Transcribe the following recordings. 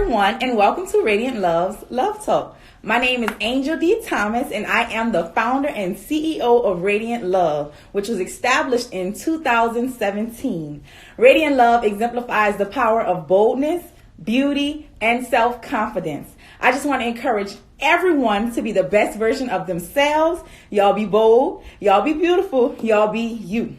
everyone, and welcome to Radiant Love's Love Talk. My name is Angel D. Thomas, and I am the founder and CEO of Radiant Love, which was established in 2017. Radiant Love exemplifies the power of boldness, beauty, and self-confidence. I just want to encourage everyone to be the best version of themselves. Y'all be bold, y'all be beautiful, y'all be you.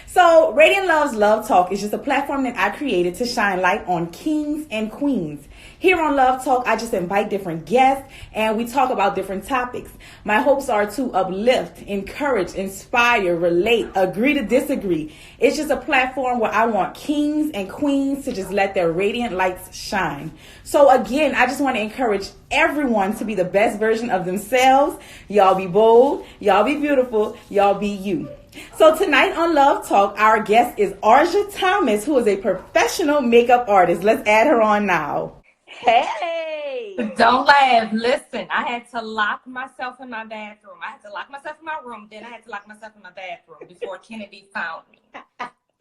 So Radiant Love's Love Talk is just a platform that I created to shine light on kings and queens. Here on Love Talk, I just invite different guests and we talk about different topics. My hopes are to uplift, encourage, inspire, relate, agree to disagree. It's just a platform where I want kings and queens to just let their radiant lights shine. So again, I just want to encourage everyone to be the best version of themselves. Y'all be bold, y'all be beautiful, y'all be you. So tonight on Love Talk, our guest is Arjia Thomas, who is a professional makeup artist. Let's add her on now. Hey! Don't laugh. Listen, I had to lock myself in my bathroom. I had to lock myself in my room. Then I had to lock myself in my bathroom before Kennedy found me.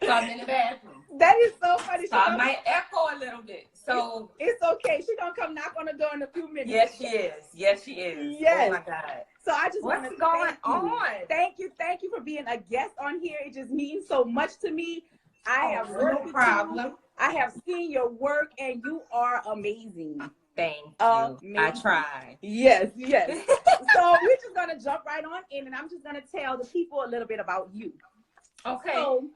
So I'm in the bathroom. That is so funny. So I might echo a little bit. So it's okay. She's going to come knock on the door in a few minutes. Yes, she is. Yes, she is. Yes. Oh, my God. So I just want to What's going on? Thank you for being a guest on here. It just means so much to me. I have no problem. I have seen your work, and you are amazing. Thank you. I try. Yes. So we're just gonna jump right on in, and I'm just gonna tell the people a little bit about you. Okay. So,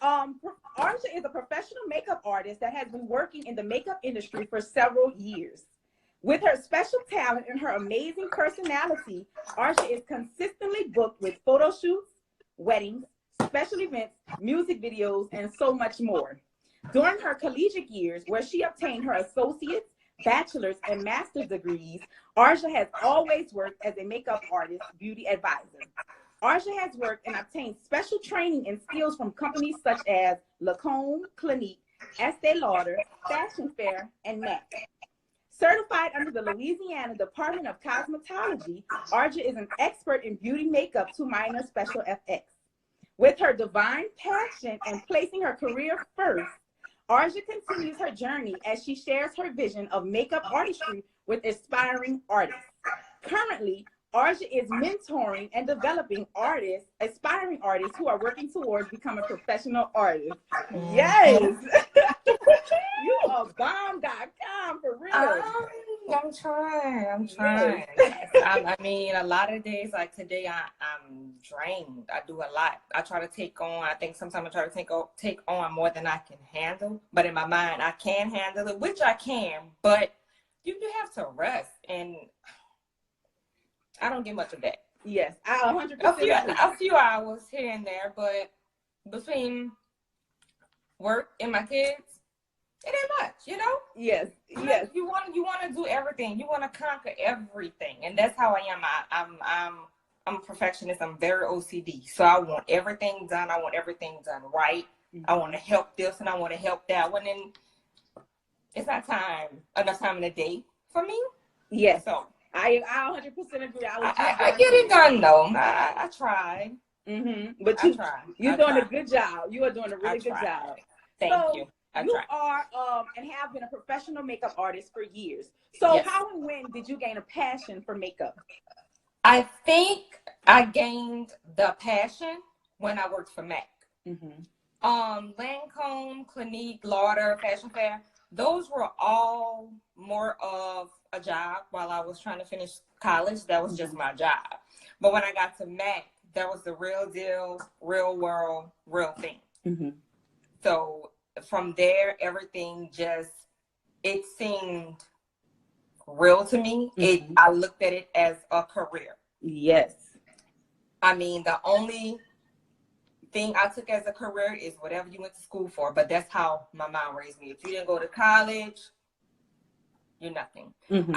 Arjia is a professional makeup artist that has been working in the makeup industry for several years. With her special talent and her amazing personality, Arjia is consistently booked with photo shoots, weddings, special events, music videos, and so much more. During her collegiate years, where she obtained her associate's, bachelor's, and master's degrees, Arjia has always worked as a makeup artist, beauty advisor. Arjia has worked and obtained special training and skills from companies such as Lancôme, Clinique, Estée Lauder, Fashion Fair, and MAC. Certified under the Louisiana Department of Cosmetology, Arjia is an expert in beauty makeup to minor special FX. With her divine passion and placing her career first, Arjia continues her journey as she shares her vision of makeup artistry with aspiring artists. Currently, Arjia is mentoring and developing aspiring artists who are working towards becoming professional artists. Yes! You are bomb.com for real. I'm trying. I mean, a lot of days like today, I'm drained. I do a lot. I try to take on, I think sometimes I try to take on more than I can handle. But in my mind, I can handle it, which I can. But you have to rest. And I don't get much of that. Yes, I 100%. A few hours here and there. But between work and my kids, it ain't much, you know? Yes. You want to do everything. You want to conquer everything, and that's how I am. I'm a perfectionist. I'm very OCD, so I want everything done. I want everything done right. Mm-hmm. I want to help this and I want to help that one, and it's not enough time in the day for me. Yes. So I 100% agree. I get it done though. I try. Mm-hmm. But you're doing a good job. You are doing a really good job. Thank you. You are and have been a professional makeup artist for years. So yes. How and when did you gain a passion for makeup? I think I gained the passion when I worked for MAC. Mm-hmm. Lancôme, Clinique, Lauder, Fashion Fair, those were all more of a job while I was trying to finish college. That was just my job. But when I got to MAC, that was the real deal, real world, real thing. Mm-hmm. So from there, everything it seemed real to me. Mm-hmm. I looked at it as a career. Yes. I mean, the only thing I took as a career is whatever you went to school for, but that's how my mom raised me. If you didn't go to college, you're nothing. Mm-hmm.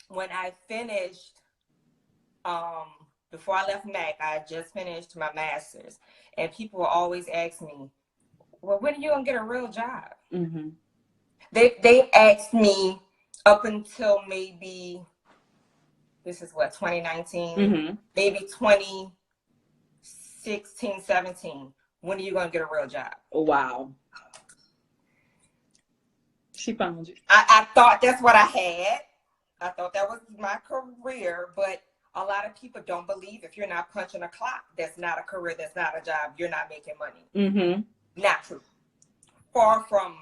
When I finished, before I left MAC, I had just finished my master's, and people will always ask me, well, when are you gonna get a real job? Mm-hmm. They asked me up until maybe, this is what, 2019, mm-hmm. maybe 2016, 17. When are you gonna get a real job? Wow. She found you. I thought that's what I had. I thought that was my career, but a lot of people don't believe if you're not punching a clock, that's not a career, that's not a job, you're not making money. Mm-hmm. Not true. Far from,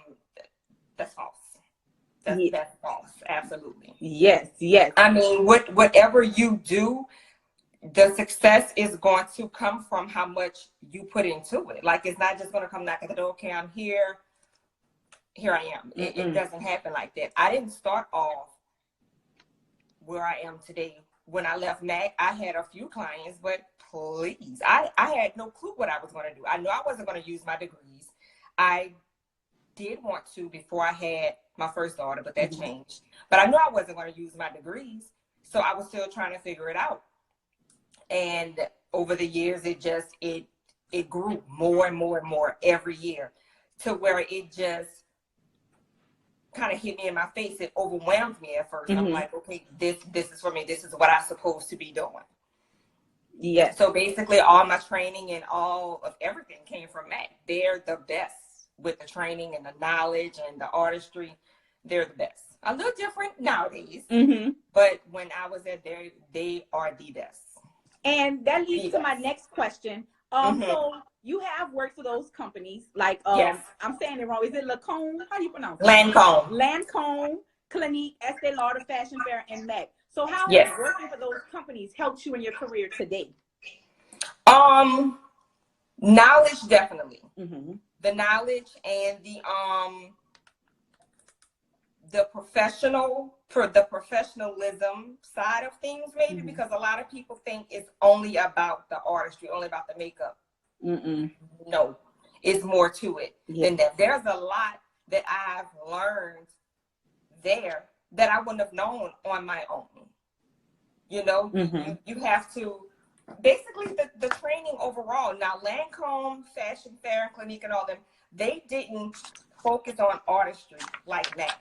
that's false. That's false. Absolutely. Yes, yes. I mean, whatever you do, the success is going to come from how much you put into it. Like, it's not just going to come knock at the door, okay, I'm here I am. It doesn't happen like that. I didn't start off where I am today. When I left MAC, I had a few clients, but please, I had no clue what I was going to do. I knew I wasn't going to use my degrees. I did want to before I had my first daughter, but that changed. But I knew I wasn't going to use my degrees, so I was still trying to figure it out. And over the years, it grew more and more and more every year, to where it just kind of hit me in my face. It overwhelmed me at first. I'm like, okay, this is for me. This is what I'm supposed to be doing. Yes. So basically, all my training and all of everything came from MAC. They're the best with the training and the knowledge and the artistry. They're the best. A little different nowadays, but when I was at there, they are the best. And that leads to my next question. So you have worked for those companies, like I'm saying it wrong. Is it Lancome? How do you pronounce it? Lancome, Clinique, Estee Lauder, Fashion Fair, and MAC. So how has working for those companies helped you in your career today? Knowledge, definitely. The knowledge and the professionalism side of things, maybe, because a lot of people think it's only about the artistry, only about the makeup. No, it's more to it than that. There's a lot that I've learned there that I wouldn't have known on my own. You know, you have to, basically the training overall. Now, Lancome, Fashion Fair, and Clinique and all them, they didn't focus on artistry like that.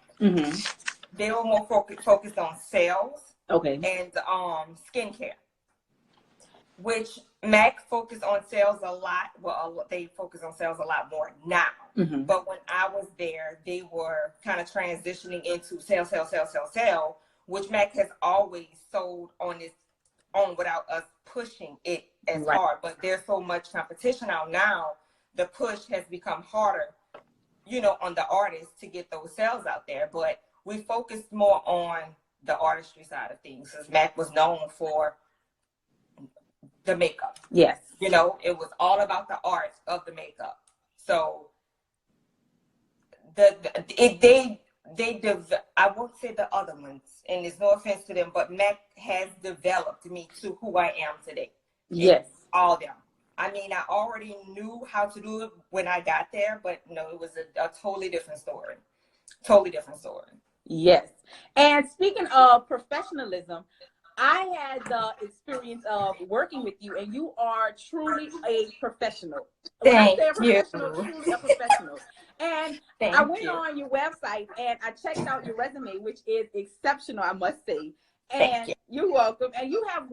They were more focused on sales and skincare, which MAC focused on sales a lot. Well, they focus on sales a lot more now. But when I was there, they were kind of transitioning into sell, which MAC has always sold on its own without us pushing it as hard. But there's so much competition out now, the push has become harder, you know, on the artists to get those sales out there. But we focused more on the artistry side of things, since MAC was known for the makeup. Yes. You know, it was all about the art of the makeup. So I won't say the other ones, and there's no offense to them, but MAC has developed me to who I am today. Yes. All them. I mean, I already knew how to do it when I got there, but no, it was a totally different story. Totally different story. Yes. And speaking of professionalism, I had the experience of working with you, and you are truly a professional. When I say a professional, truly a professional. And I went on your website and I checked out your resume, which is exceptional, I must say. And you're welcome. And you have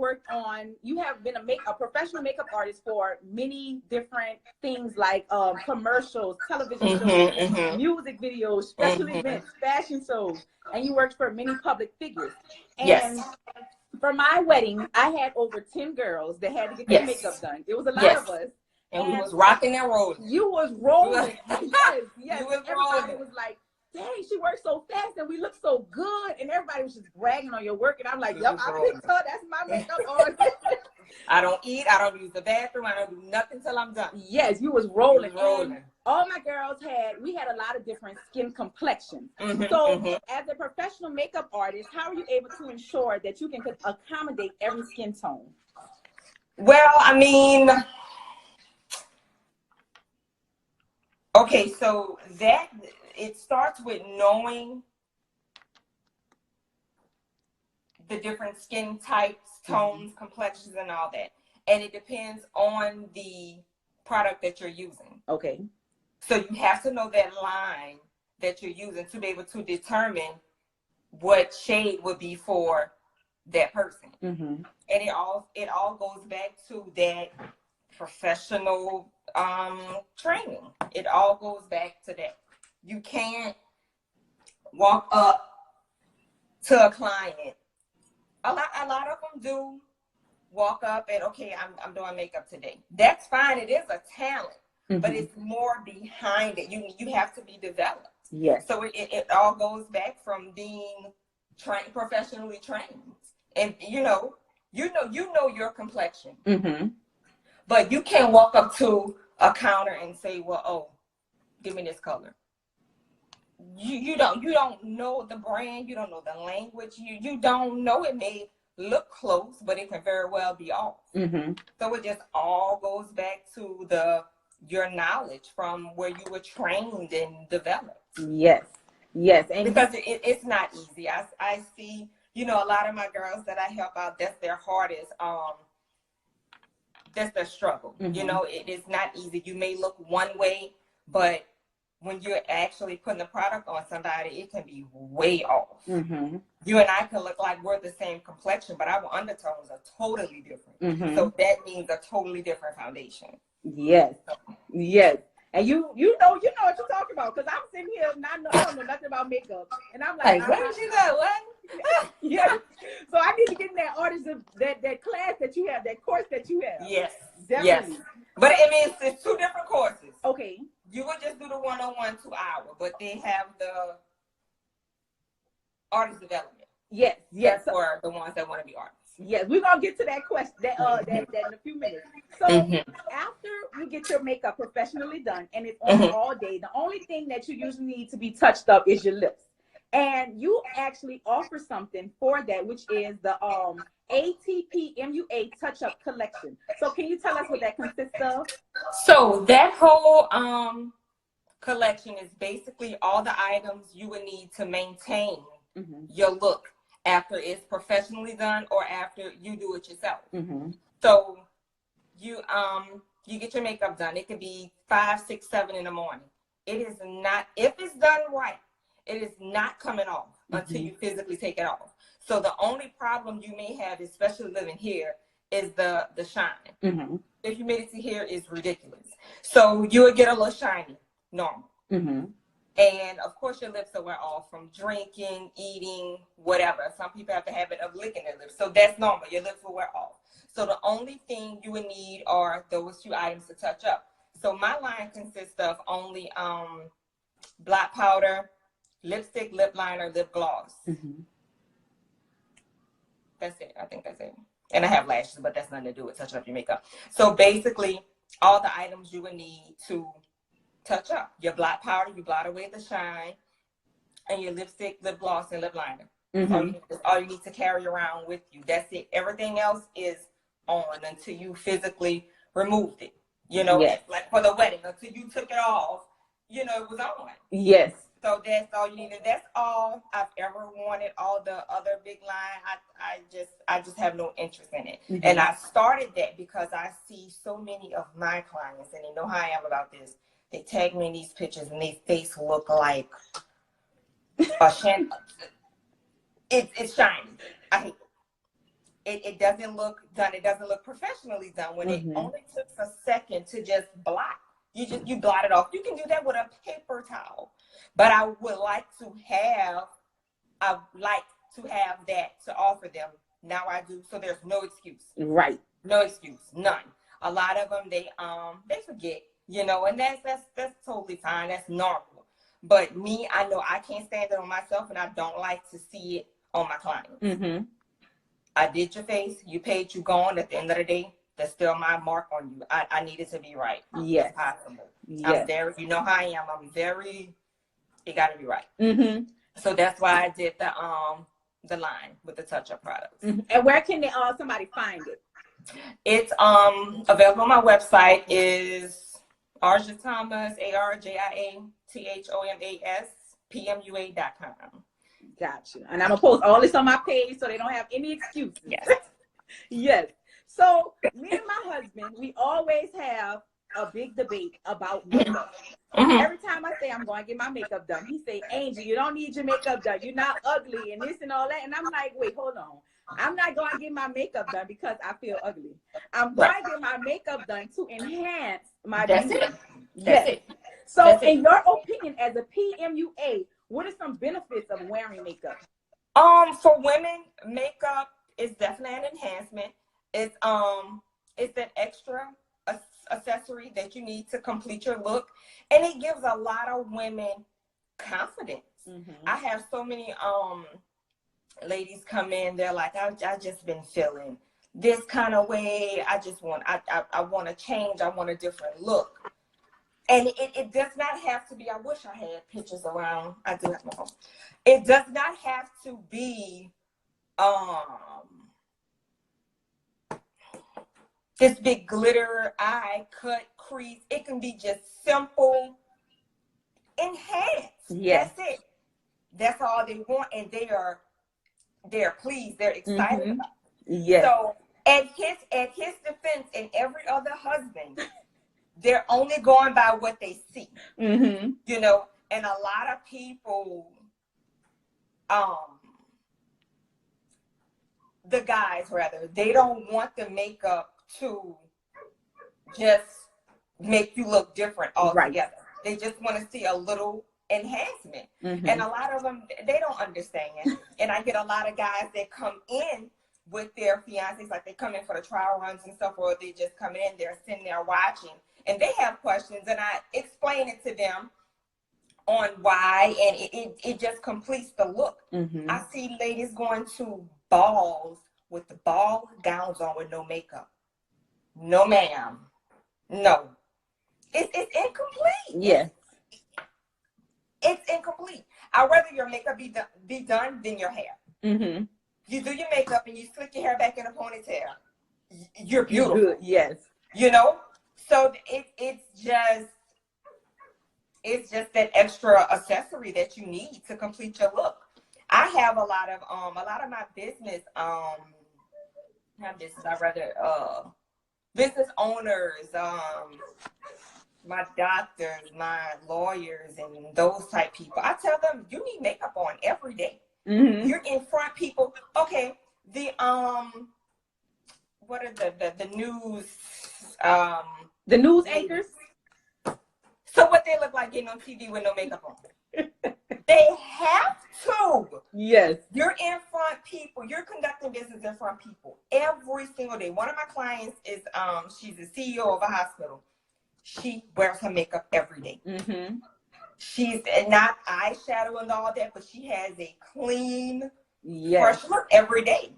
been a professional makeup artist for many different things, like commercials, television shows, music videos, special events, fashion shows, and you worked for many public figures. And for my wedding, I had over 10 girls that had to get their makeup done. It was a lot of us. And we was rocking and rolling. You was rolling. Yes. You was Everybody rolling. was like, dang, she worked so fast and we look so good. And everybody was just bragging on your work. And I'm like, yep, I picked her. That's my makeup artist. I don't eat. I don't use the bathroom. I don't do nothing till I'm done. Yes, you was rolling. And all my girls we had a lot of different skin complexions. So as a professional makeup artist, how are you able to ensure that you can accommodate every skin tone? Well, I mean, okay, so it starts with knowing the different skin types, tones, complexions, and all that. And it depends on the product that you're using. Okay. So you have to know that line that you're using to be able to determine what shade would be for that person. And it all goes back to that professional training. It all goes back to that. You can't walk up to a client. A lot of them do walk up and, okay, I'm doing makeup today. That's fine. It is a talent, but it's more behind it. You have to be developed. Yes. So it all goes back from being professionally trained, and you know your complexion, but you can't walk up to a counter and say, well, oh, give me this color. You don't know the brand, you don't know the language, you don't know. It may look close, but it can very well be off. So it just all goes back to your knowledge from where you were trained and developed. Yes. And because it's not easy. I see, a lot of my girls that I help out, that's their hardest, that's their struggle. It is not easy. You may look one way, but when you're actually putting the product on somebody, it can be way off. You and I can look like we're the same complexion, but our undertones are totally different. So that means a totally different foundation. Yes. And you know what you're talking about, because I'm sitting here and I don't know nothing about makeup, and I'm like, where did you go? What? Yeah. So I need to get in that artist, that class that you have, that course that you have. Yes, definitely. Yes. But I mean, it's two different courses. Okay. You would just do the 101 2-hour, but they have the artist development. Yes. That's for the ones that want to be artists. Yes, we're gonna get to that question that in a few minutes. So after you get your makeup professionally done and it's on all day, the only thing that you usually need to be touched up is your lips. And you actually offer something for that, which is the PMUA touch-up collection. So can you tell us what that consists of? So that whole collection is basically all the items you would need to maintain your look after it's professionally done or after you do it yourself. So you get your makeup done. It could be 5, 6, 7 in the morning. It is not, if it's done right, it is not coming off until you physically take it off. So the only problem you may have, especially living here, is the shine. The humidity here is ridiculous. So you would get a little shiny, normal. And of course your lips will wear off from drinking, eating, whatever. Some people have the habit of licking their lips. So that's normal. Your lips will wear off. So the only thing you would need are those 2 items to touch up. So my line consists of only black powder, lipstick, lip liner, lip gloss. That's it. I think that's it. And I have lashes, but that's nothing to do with touching up your makeup. So basically, all the items you would need to touch up. Your black powder, you blot away the shine, and your lipstick, lip gloss, and lip liner. All you need to carry around with you. That's it. Everything else is on until you physically removed it. Like for the wedding, until you took it off, it was on. Yes. So that's all you need. And that's all I've ever wanted. All the other big line, I just have no interest in it. And I started that because I see so many of my clients, and they know how I am about this. They tag me in these pictures and their face look like a shiny. It's shiny. I hate it. It doesn't look done. It doesn't look professionally done when it only took a second to just blot. You blot it off. You can do that with a paper towel. But I would like to have that to offer them. Now I do. So there's no excuse. Right. No excuse. None. A lot of them, they forget, and that's totally fine. That's normal. But me, I know I can't stand it on myself, and I don't like to see it on my clients. I did your face. You paid, you gone. At the end of the day, that's still my mark on you. I need it to be right. Yes. It's possible. Yes. I'm very, how I am. I'm very, it got to be right. So that's why I did the line with the touch-up products. And where can somebody find it? It's available on my website. Is Arjia Thomas, ARJIATHOMAS, PMUA.com. Gotcha. And I'm going to post all this on my page so they don't have any excuses. Yes. Yes. So me and my husband, we always have a big debate about makeup. Every time I say I'm going to get my makeup done, he say, Angel, you don't need your makeup done. You're not ugly and this and all that. And I'm like, wait, hold on. I'm not going to get my makeup done because I feel ugly. I'm going to get my makeup done to enhance my beauty. That's it. So in your opinion, as a PMUA, what are some benefits of wearing makeup? For women, makeup is definitely an enhancement. It's an extra accessory that you need to complete your look, and it gives a lot of women confidence. I have so many ladies come in, they're like, I just been feeling this kind of way. I want to change. I want a different look. And it does not have to be, I wish I had pictures around. I do have my phone. It does not have to be this big glitter, eye, cut, crease. It can be just simple, enhanced. Yes. That's it. That's all they want, and they're pleased. They're excited about it. Yes. So at his defense and every other husband, they're only going by what they see. You know, and a lot of people, the guys rather, they don't want the makeup to just make you look different altogether. Right. They just want to see a little enhancement. And a lot of them, they don't understand. And I get a lot of guys that come in with their fiancés, like they come in for the trial runs and stuff, or they just come in, they're sitting there watching, and they have questions, and I explain it to them on why, and it just completes the look. I see ladies going to balls with the ball gowns on with no makeup. No, ma'am. No. It's incomplete. Yes. It's incomplete. I'd rather your makeup be done than your hair. You do your makeup and you slick your hair back in a ponytail. You're beautiful. Good. Yes. You know? So it's just that extra accessory that you need to complete your look. I have a lot of my business, business owners, my doctors, my lawyers, and those type people. I tell them, you need makeup on every day. You're in front people. Okay, what are the news? The news anchors. So what they look like getting on TV with no makeup on? They have to. Yes. You're in front people. You're conducting business in front people every single day. One of my clients is she's the CEO of a hospital. She wears her makeup every day. She's not eyeshadow and all that, but she has a clean, fresh look every day.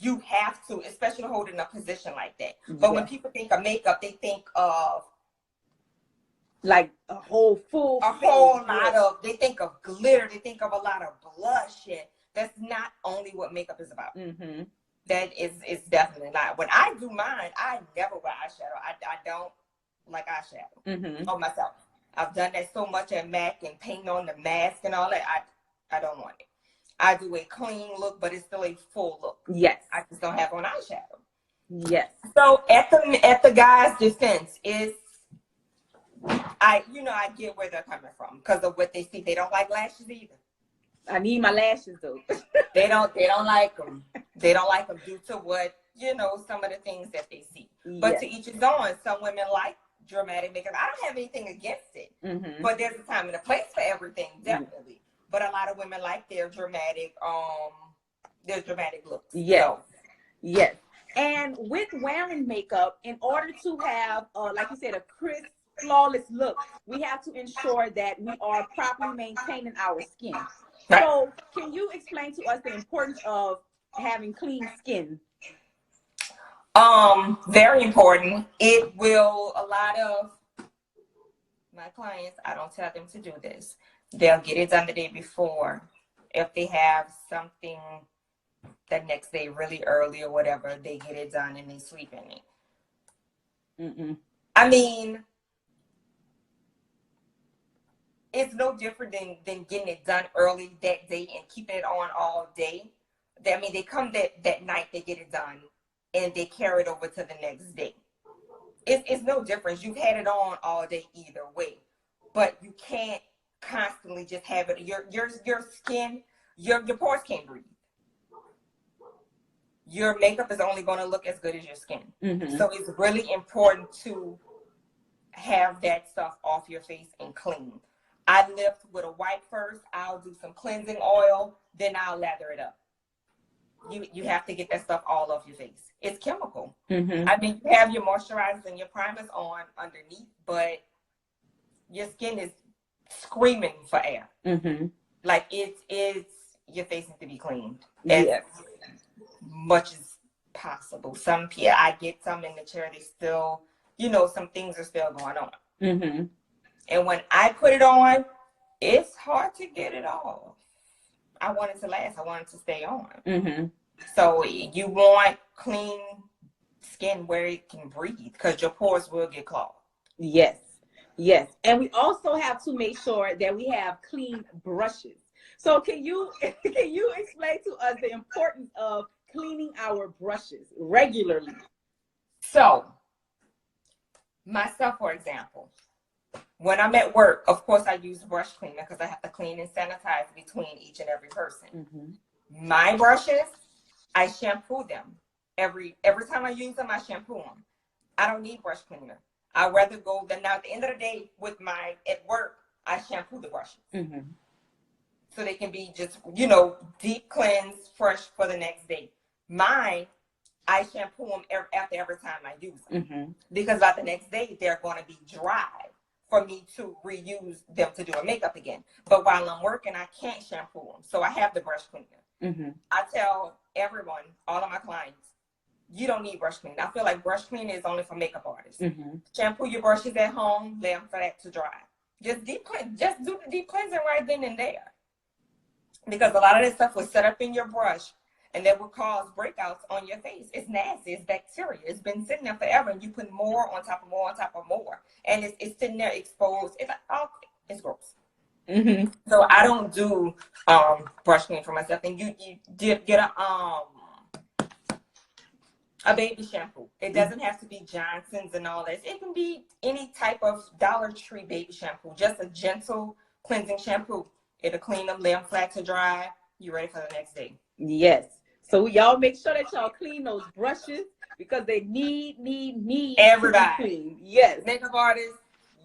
You have to, especially holding a position like that. But when people think of makeup, they think of like a whole lot of, they think of glitter, they think of a lot of blush, and that's not only what makeup is about. That is definitely not. When I do mine, I never wear eyeshadow. I don't like eyeshadow on myself. I've done that so much at MAC and painting on the mask and all that. I don't want it. I do a clean look, but it's still a full look. Yes. I just don't have on eyeshadow. Yes. So at the guy's defense is, I get where they're coming from because of what they see. They don't like lashes either. I need my lashes though. They don't like them. They don't like them due to what, some of the things that they see. But to each his own. Some women like dramatic makeup. I don't have anything against it. But there's a time and a place for everything, definitely. But a lot of women like their dramatic looks. Yes. So. Yes. And with wearing makeup, in order to have, like you said, a crisp, flawless look, we have to ensure that we are properly maintaining our skin. Right. So can you explain to us the importance of having clean skin? Very important. It will, a lot of my clients, I don't tell them to do this. They'll get it done the day before. If they have something the next day really early or whatever, they get it done and they sleep in it. I mean, it's no different than getting it done early that day and keeping it on all day. I mean, they come that night, they get it done, and they carry it over to the next day. It's no difference. You've had it on all day either way, but you can't constantly just have it. Your skin, your pores can't breathe. Your makeup is only going to look as good as your skin. So it's really important to have that stuff off your face and clean. I lift with a wipe first. I'll do some cleansing oil, then I'll lather it up. You have to get that stuff all off your face. It's chemical. I mean, you have your moisturizers and your primers on underneath, but your skin is screaming for air. Like it's your face needs to be cleaned as much as possible. Some people, I get some in the chair, they still, some things are still going on. And when I put it on, it's hard to get it off. I want it to last. I want it to stay on. So you want clean skin where it can breathe, because your pores will get clogged. Yes. Yes. And we also have to make sure that we have clean brushes. So can you explain to us the importance of cleaning our brushes regularly? So myself, for example, when I'm at work, of course, I use brush cleaner because I have to clean and sanitize between each and every person. My brushes, I shampoo them. Every time I use them, I shampoo them. I don't need brush cleaner. I'd rather go than now at the end of the day at work, I shampoo the brushes. So they can be just, deep cleanse, fresh for the next day. Mine, I shampoo them after every time I use them. Because by the next day, they're going to be dry for me to reuse them to do a makeup again. But while I'm working, I can't shampoo them. So I have the brush cleaner. I tell everyone, all of my clients, you don't need brush cleaning. I feel like brush cleaning is only for makeup artists. Shampoo your brushes at home, lay them for that to dry. Just do the deep cleansing right then and there. Because a lot of this stuff was set up in your brush, and that will cause breakouts on your face. It's nasty. It's bacteria. It's been sitting there forever, and you put more on top of more on top of more, and it's sitting there exposed. It's gross. So I don't do brush cleaning for myself. And you did get a baby shampoo. It doesn't have to be Johnson's and all this. It can be any type of Dollar Tree baby shampoo. Just a gentle cleansing shampoo. It'll clean them, lay them flat to dry. You're ready for the next day. Yes. So y'all make sure that y'all clean those brushes, because they need everybody. To be clean. Yes. Makeup artists,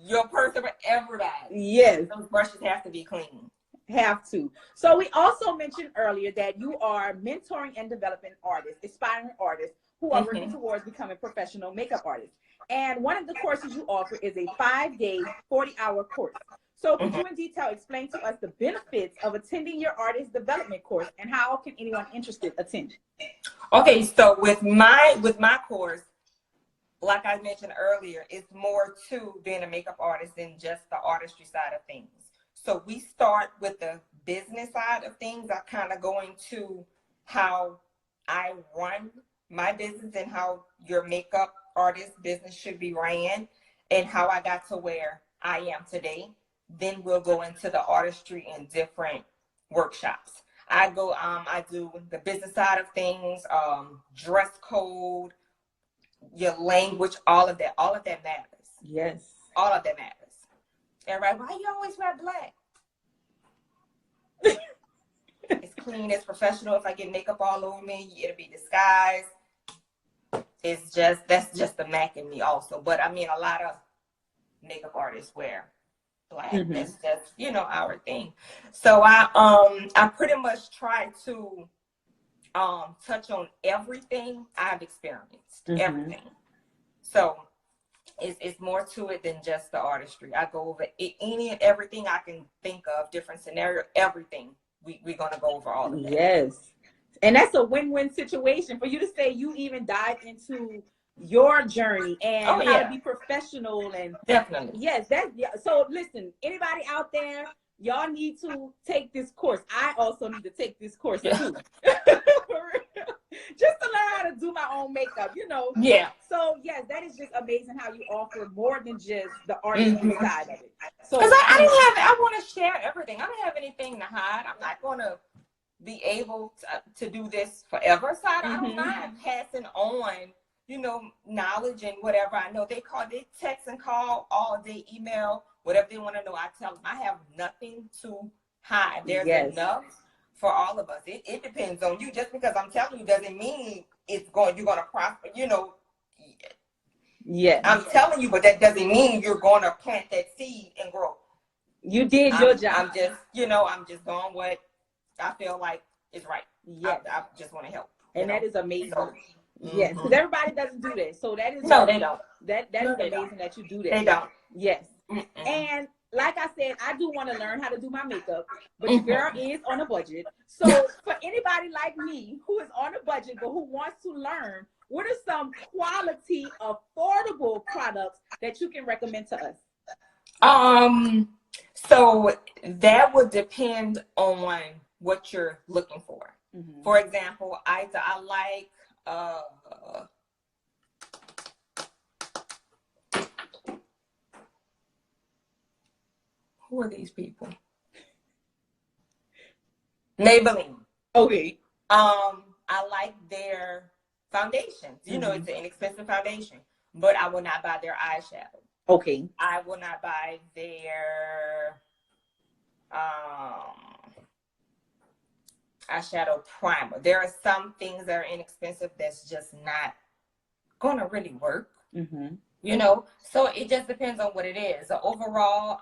your person, everybody. Yes. Those brushes have to be clean. Have to. So we also mentioned earlier that you are mentoring and developing artists, aspiring artists who are working towards becoming professional makeup artists. And one of the courses you offer is a 5-day, 40-hour course. So could you in detail explain to us the benefits of attending your artist development course, and how can anyone interested attend? Okay, so with my course, like I mentioned earlier, it's more to being a makeup artist than just the artistry side of things. So we start with the business side of things. I kind of go into how I run my business and how your makeup artist business should be ran, and how I got to where I am today. Then we'll go into the artistry and different workshops. I do the business side of things, dress code, your language, all of that matters. Yes. All of that matters. Everybody, why you always wear black? It's clean, it's professional. If I get makeup all over me, it'll be disguised. That's just the Mac in me also. But I mean, a lot of makeup artists wear black. That's just, our thing. So I pretty much try to touch on everything I've experienced. Everything. So it's more to it than just the artistry. I go over any and everything I can think of, different scenario, everything. We're gonna go over all of that. Yes. And that's a win-win situation for you to say you even dive into your journey and how to be professional. And definitely. Yes, so listen, anybody out there, y'all need to take this course. I also need to take this course too. Just to learn how to do my own makeup, Yeah. So yes, that is just amazing how you offer more than just the artistry side of it. So because I want to share everything. I don't have anything to hide. I'm not gonna be able to do this forever. So I don't mind passing on, knowledge and whatever I know. They text and call all day, email, whatever they want to know. I tell them I have nothing to hide. There's enough for all of us. It depends on you. Just because I'm telling you doesn't mean you're going to prosper, Yeah. I'm telling you, but that doesn't mean you're going to plant that seed and grow. You did your job. I'm just, you know, I'm just doing what I feel like is right. Yes. I just want to help. And that is amazing. So, yes, because mm-hmm. everybody doesn't do that. So that is no, they don't. That is amazing that you do that. They don't. Yes. Mm-mm. And like I said, I do want to learn how to do my makeup, but your girl is on a budget. So for anybody like me who is on a budget but who wants to learn, what are some quality, affordable products that you can recommend to us? So that would depend on what you're looking for. Mm-hmm. For example, I like who are these people? Maybelline. Okay. I like their foundations. You know, it's an inexpensive foundation, but I will not buy their eyeshadow. Okay. I will not buy their eyeshadow primer. There are some things that are inexpensive that's just not gonna really work. Mm-hmm. You know, so it just depends on what it is. So overall,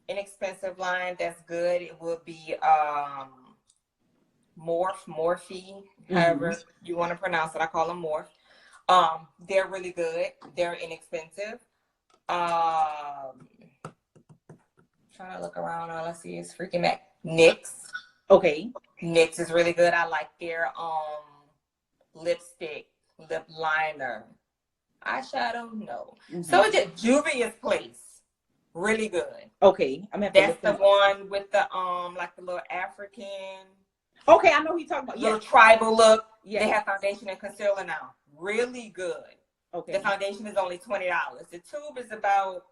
inexpensive line that's good. It will be Morphe, however you want to pronounce it. I call them Morphe. They're really good. They're inexpensive. Trying to look around. All I see is freaking Mac. NYX. Okay. NYX is really good. I like their lipstick, lip liner, eyeshadow. No. So it's just Juvia's Place. Really good. Okay. That's the one with the like the little African. Okay, I know who you're talking about. Little tribal look. Yes. They have foundation and concealer now. Really good. Okay. The foundation is only $20. The tube is about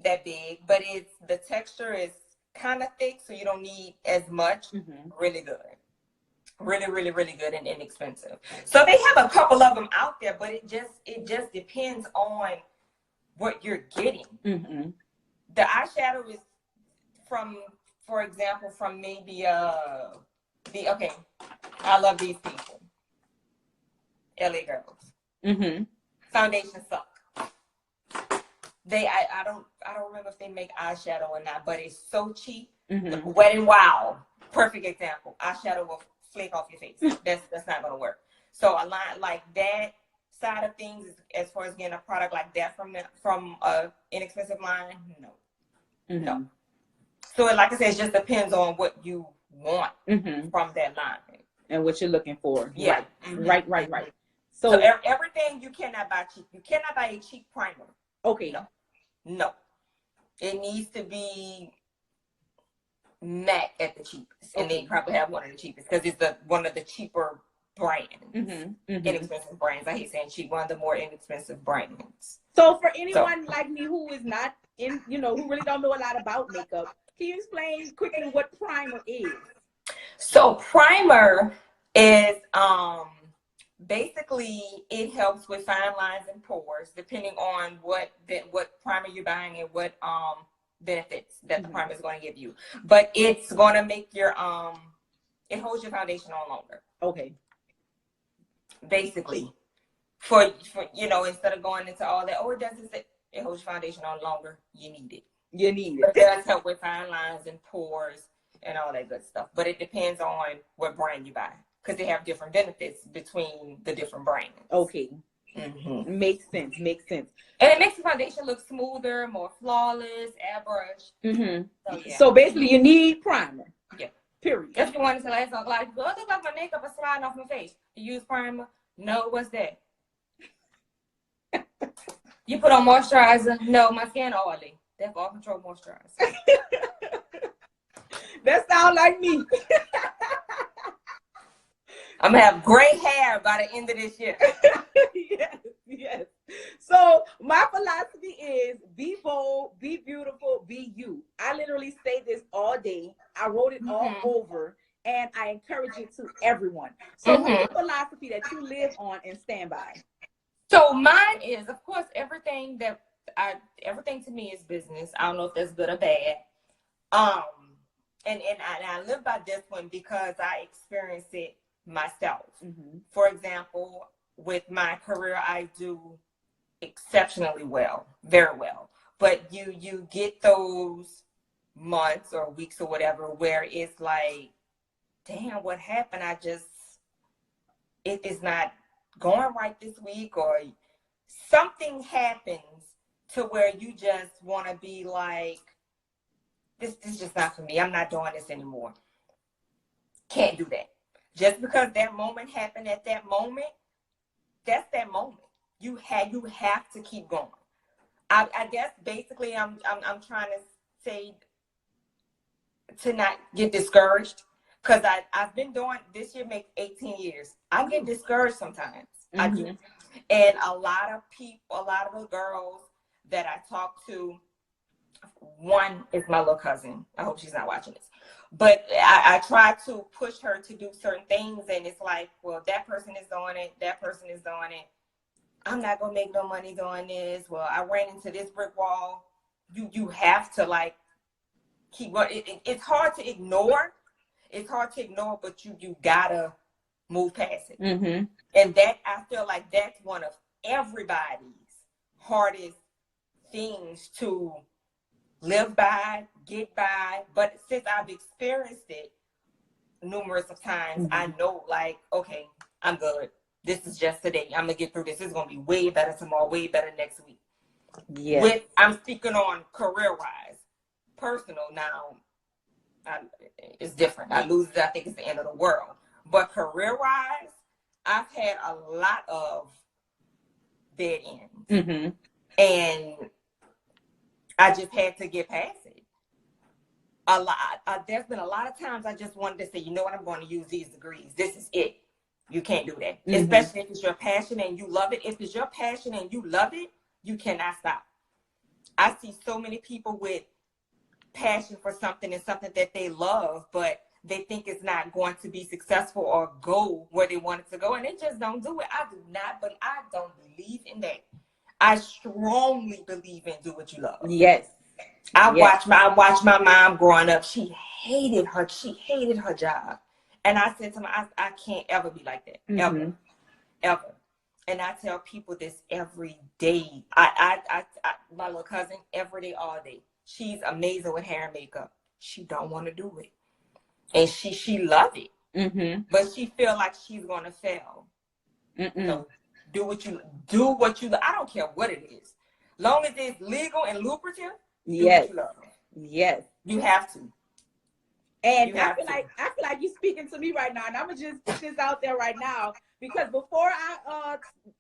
that big, but the texture is kind of thick, so you don't need as much. Really good. Really, really, really good and inexpensive. So they have a couple of them out there, but it just depends on what you're getting. The eyeshadow is for example, from maybe okay, I love these people. LA girls. Foundation suck. I don't remember if they make eyeshadow or not, but it's so cheap. Wet n Wild, perfect example. Eyeshadow will flake off your face. That's not gonna work. So a line like that side of things, as far as getting a product like that from a inexpensive line, no. So like I said, it just depends on what you want from that line and what you're looking for. Yeah. Right. So everything you cannot buy cheap. You cannot buy a cheap primer. Okay. No. It needs to be MAC at the cheapest, and they probably have one of the cheapest because it's one of the cheaper brands, inexpensive brands. I hate saying cheap, one of the more inexpensive brands. So for anyone like me who is not in, who really don't know a lot about makeup, can you explain quickly what primer is? So primer is basically it helps with fine lines and pores, depending on what primer you're buying and what benefits that the primer is going to give you. But it's going to make your it holds your foundation on longer. Okay. Basically, for instead of going into all that, it doesn't say it holds your foundation on longer. You need it. It does help with fine lines and pores and all that good stuff. But it depends on what brand you buy, because they have different benefits between the different brands. Okay. Makes sense. And it makes the foundation look smoother, more flawless, airbrushed. So basically, you need primer. Yeah. Period. That's the one to last on. Like, it looks like my makeup is sliding off my face. You use primer? No, what's that? You put on moisturizer? No, my skin oily. That's all control moisturizer. That sounds like me. I'm gonna have gray hair by the end of this year. Yes. So my philosophy is be bold, be beautiful, be you. I literally say this all day. I wrote it all over, and I encourage it to everyone. So what's the philosophy that you live on and stand by? So mine is, of course, everything to me is business. I don't know if that's good or bad. And I live by this one because I experienced it myself. For example, with my career, I do exceptionally well, very well. But you get those months or weeks or whatever where it's like, damn, what happened? It is not going right this week, or something happens to where you just want to be like, this is just not for me. I'm not doing this anymore. Can't do that. Just because that moment happened at that moment, that's that moment. You have to keep going. I guess basically I'm trying to say to not get discouraged, because I've been doing this year, make 18 years. I get discouraged sometimes. I do. And a lot of the girls that I talk to, one is my little cousin. I hope she's not watching this. But I try to push her to do certain things, and it's like, well, that person is doing it. That person is doing it. I'm not going to make no money doing this. Well, I ran into this brick wall. You have to, like, keep going. It's hard to ignore. It's hard to ignore, but you got to move past it. Mm-hmm. And that, I feel like that's one of everybody's hardest things to live by, get by. But since I've experienced it numerous of times, I know, like, okay, I'm good. This is just today. I'm gonna get through this. It's gonna be way better tomorrow, way better next week. Yeah. I'm speaking on career-wise. Personal now, it's different. I lose it, I think it's the end of the world. But career-wise, I've had a lot of dead ends, and I just had to get past it. A lot. There's been a lot of times I just wanted to say, you know what, I'm going to use these degrees. This is it. You can't do that. Especially if it's your passion and you love it. If it's your passion and you love it, you cannot stop. I see so many people with passion for something and something that they love, but they think it's not going to be successful or go where they want it to go, and they just don't do it. I do not, but I don't believe in that. I strongly believe in do what you love. Yes. I watched my mom growing up. She hated her job. And I said to her, I can't ever be like that. Ever. And I tell people this every day. My little cousin, every day, all day. She's amazing with hair and makeup. She don't want to do it. And she love it. But she feel like she's going to fail. No. Do what you I don't care what it is. Long as it's legal and lucrative, do what you love. Yes. You have to. And I feel like you're speaking to me right now, and I'm gonna just put this out there right now, because before I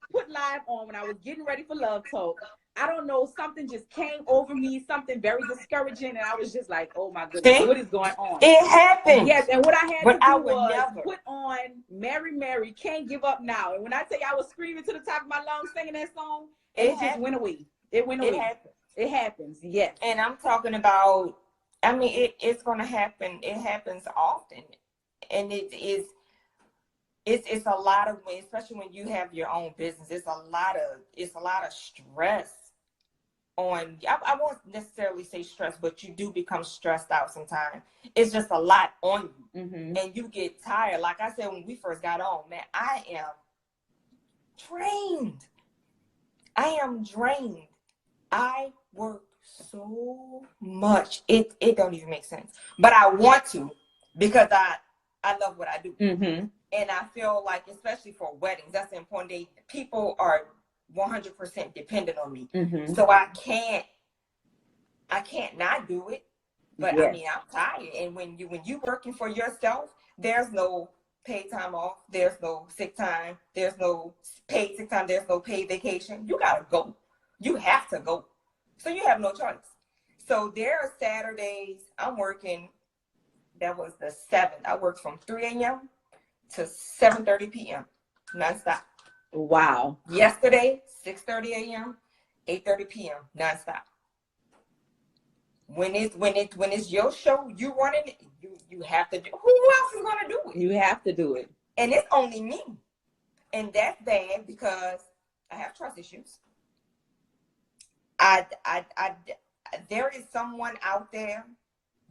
put live on, when I was getting ready for Love Talk, I don't know, something just came over me, something very discouraging, and I was just like, oh my goodness, what is going on? It happened. Yes, and what I had to do was put on Mary Mary, Can't Give Up Now. And when I tell you I was screaming to the top of my lungs singing that song, it just went away. It went away. It happens, yes. And I'm talking about, I mean, it's going to happen. It happens often. And it's a lot of, especially when you have your own business, it's a lot of stress on, I won't necessarily say stress, but you do become stressed out sometimes. It's just a lot on you. And you get tired. Like I said, when we first got on, man, I am drained. I work so much. It don't even make sense. But I want to, because I love what I do. And I feel like, especially for weddings, that's important. People are 100% dependent on me. So I can't not do it. But I mean, I'm tired. And when you working for yourself, there's no paid time off. There's no sick time. There's no paid sick time. There's no paid vacation. You gotta go. You have to go. So you have no choice. So there are Saturdays I'm working. That was the 7th. I worked from 3 a.m. to 7:30 p.m. nonstop. Wow. Yesterday, 6:30 a.m., 8:30 p.m. nonstop. When it's your show, you running it, you have to do. Who else is gonna do it? You have to do it. And it's only me. And that's bad because I have trust issues. There is someone out there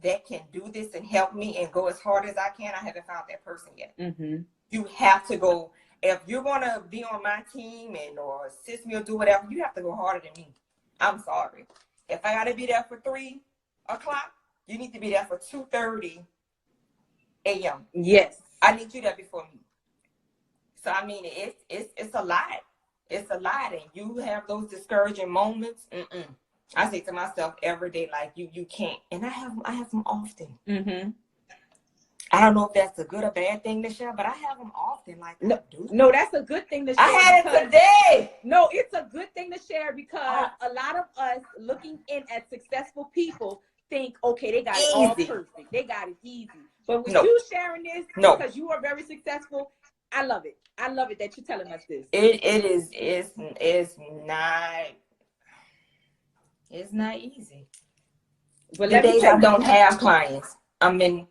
that can do this and help me and go as hard as I can. I haven't found that person yet. You have to go. If you're going to be on my team or assist me or do whatever, you have to go harder than me. I'm sorry. if I gotta be there for 3 o'clock, you need to be there for 2:30 a.m. Yes. I need you there before me. So I mean, it's a lot. It's a lot, and you have those discouraging moments. I say to myself every day, like you can't, and I have them often. Mm-hmm. I don't know if that's a good or bad thing to share, but I have them often. Like, no, that's a good thing to share. I had it today. No, it's a good thing to share because a lot of us looking in at successful people think, okay, they got it all perfect. They got it easy. But with you sharing this, because you are very successful, I love it. I love it that you're telling us this. It's not easy. But the days I don't have clients, I mean,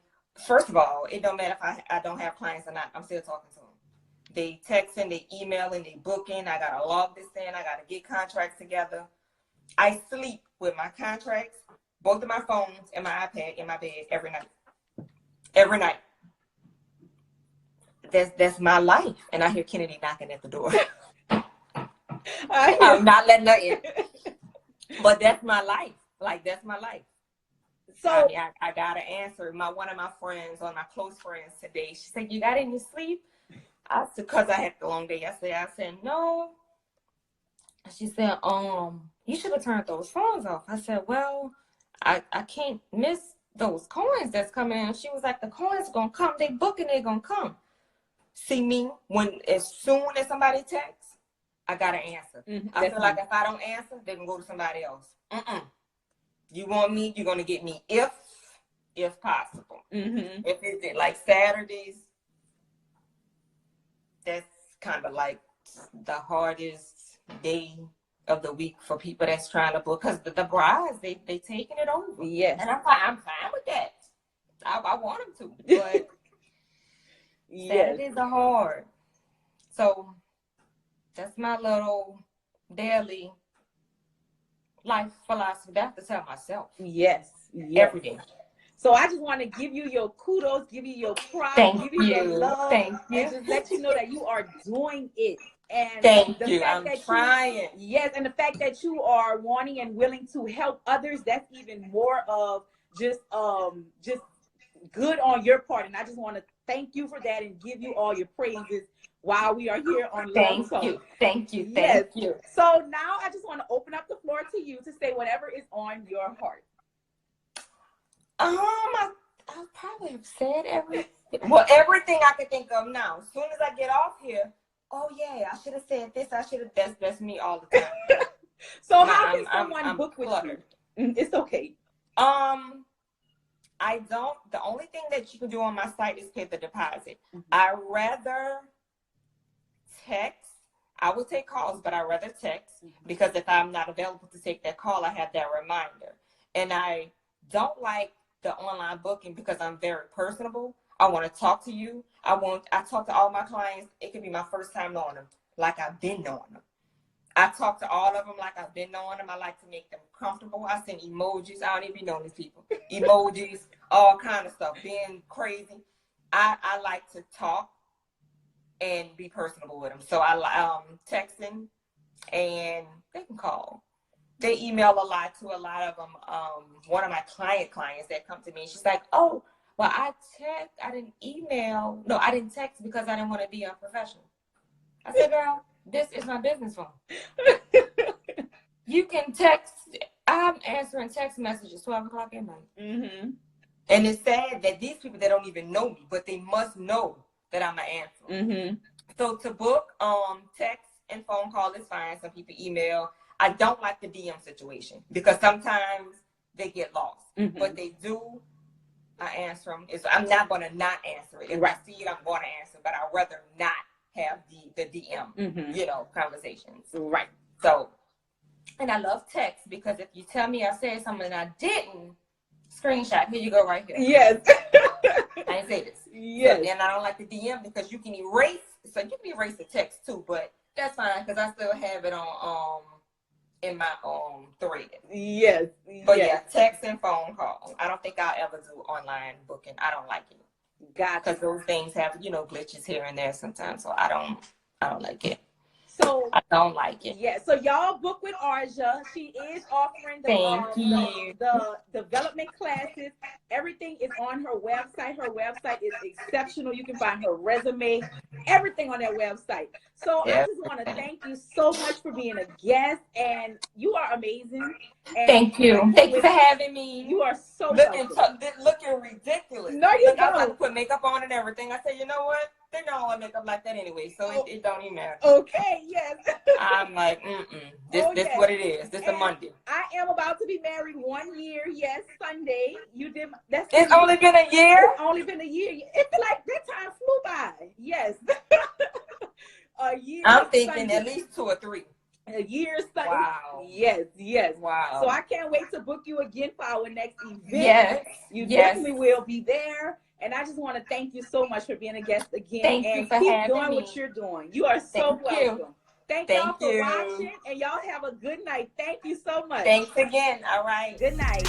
first of all, it don't matter if I don't have clients or not. I'm still talking to them. They texting, they emailing, they booking. I gotta log this in. I gotta get contracts together. I sleep with my contracts, both of my phones, and my iPad in my bed every night. Every night. That's my life. And I hear Kennedy knocking at the door. I'm not letting her in. But that's my life. Like, that's my life. So I mean, I gotta answer. One of my friends, one of my close friends today, she said, "You got any sleep?" I said, "Cause I had the long day yesterday." I said, "No." She said, "You should have turned those phones off." I said, "Well, I can't miss those coins that's coming in." She was like, "The coins gonna come. They booking. They gonna come." See me as soon as somebody texts, I gotta answer. I feel like if I don't answer, they can go to somebody else. You want me, you're gonna get me if possible. If it's like Saturdays, that's kind of like the hardest day of the week for people that's trying to book, because the brides they taking it over. Yes, and I'm fine with that. I want them to, but Saturdays are hard. So that's my little daily life philosophy that I have to tell myself. Yes. Every day. So I just want to give you your kudos, give you your props, give you your love, and just let you know that you are doing it. And Thank you. I'm trying. Yes, and the fact that you are wanting and willing to help others, that's even more of just good on your part. And I just want to thank you for that and give you all your praises while we are here on Love Talk. Thank you. So now I just want to open up the floor to you to say whatever is on your heart. I probably have said everything I can think of now. As soon as I get off here, oh yeah, I should have said this. That's me all the time. So how can someone book with you? It's okay. I don't. The only thing that you can do on my site is pay the deposit. I rather text. I will take calls, but I rather text because if I'm not available to take that call, I have that reminder. And I don't like the online booking because I'm very personable. I want to talk to you. I talk to all my clients. It could be my first time knowing them, like I've been knowing them. I talk to all of them like I've been knowing them. I like to make them comfortable. I send emojis. I don't even know these people. Emojis, all kind of stuff, being crazy. I like to talk and be personable with them. So I texting, and they can call. They email a lot of them. One of my clients that come to me, she's like, "Oh, well, I didn't text because I didn't want to be unprofessional." I said, "Girl, this is my business phone. You can text. I'm answering text messages 12 o'clock at night." And it's sad that these people that don't even know me, but they must know that I'm an answer. So to book, text and phone call is fine. Some people email. I don't like the DM situation because sometimes they get lost. But they do. I answer them. I'm not going to not answer it. If I see it, I'm going to answer. But I'd rather not have the DM, conversations. Right. So, and I love text because if you tell me I said something and I didn't, screenshot. Here you go, right here. Yes. I didn't say this. Yes. So, and I don't like the DM because you can erase. So you can erase the text too, but that's fine because I still have it on in my thread. Yes. But yeah, text and phone call. I don't think I'll ever do online booking. I don't like it. Because those things have, glitches here and there sometimes. So I don't like it. So I don't like it. Yeah, so y'all book with Arjia. She is offering the development classes. Everything is on her website. Her website is exceptional. You can find her resume, everything on that website. So I just want to thank you so much for being a guest, and you are amazing. And thank you. Thank you for having me. You are so looking ridiculous. No, you Look, I was about to put makeup on and everything. I said, you know what? They don't want makeup like that anyway, so it don't even matter. Okay, yes. I'm like, this what it is. This is a Monday. I am about to be married 1 year. Yes, Sunday. You did. It's only been a year. It's only been a year. It's like that time flew by. Yes. A year. I'm thinking Sunday. at least 2 or 3. A year Sunday. Wow. Yes. Wow. So I can't wait to book you again for our next event. Yes. You definitely will be there. And I just want to thank you so much for being a guest again. Thank you for keep having doing me. what you're doing. You are so welcome. Thank y'all for watching, and y'all have a good night. Thank you so much. Thanks again. All right. Good night.